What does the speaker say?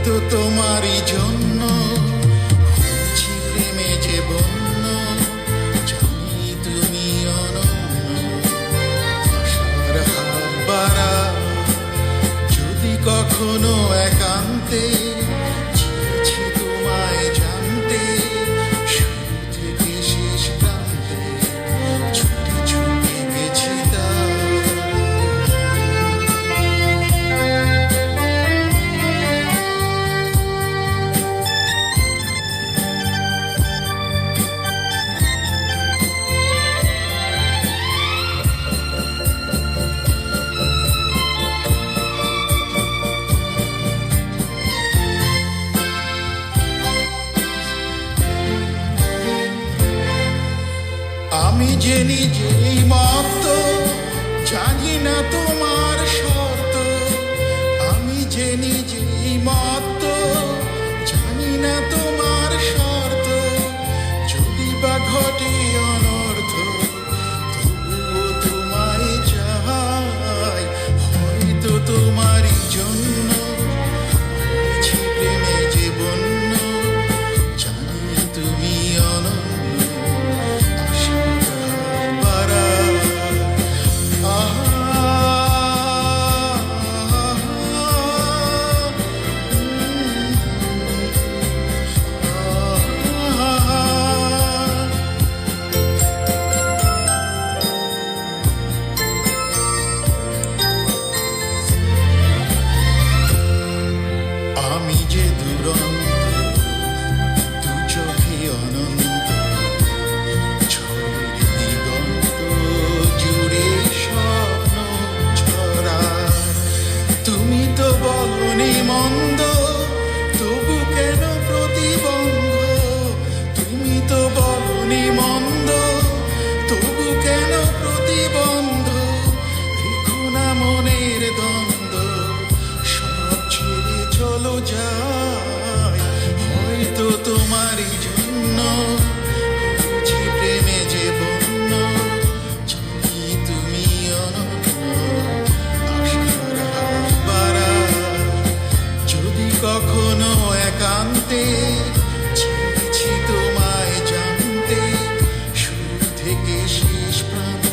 তো তোমারই জন্য হয়েছি প্রেমে যে বন্য, জানি তুমি অনন্য। আশার হাত বাড়া যদি কখনো একান্তে, চেয়েছি তোমায় জানতে শুরু থেকে শেষ প্রান্তে, ছুটে ছুটে গেছি তার। আমি যে নিজেই মত্ত, জানি না তোমার শর্ত। আমি যে নিজেই মত্ত, জানি না তোমার শর্ত। যদি বা ঘটে অনর্থ, তবুও তোমায় চাই, হয়তো তোমারই জন্য হয়েছি প্রেমে যে বন্য, জানি তুমি অনন্য। আমি যে দুরন্ত, দু চোখে অনন্ত, ঝড়ের দিগন্ত জুড়ে স্বপ্ন ছড়ায়। তুমি তো বলনি মন্দ, তবু কেন প্রতিবন্ধ? তুমি তো বলনি মন্দ, তবু কেন প্রতিবন্ধ? রেখো না মনের দ্বন্দ্ব, সব ছেড়ে চলো যাই, হয়তো তোমারই জন্য হয়েছি প্রেমে যে বন্য, জানি তুমি অনন্য। আশার হাত বাড়ায় যদি কখনো একান্তে, চেয়েছি তোমায় জানতে শুরু থেকে শেষ প্রান্তে।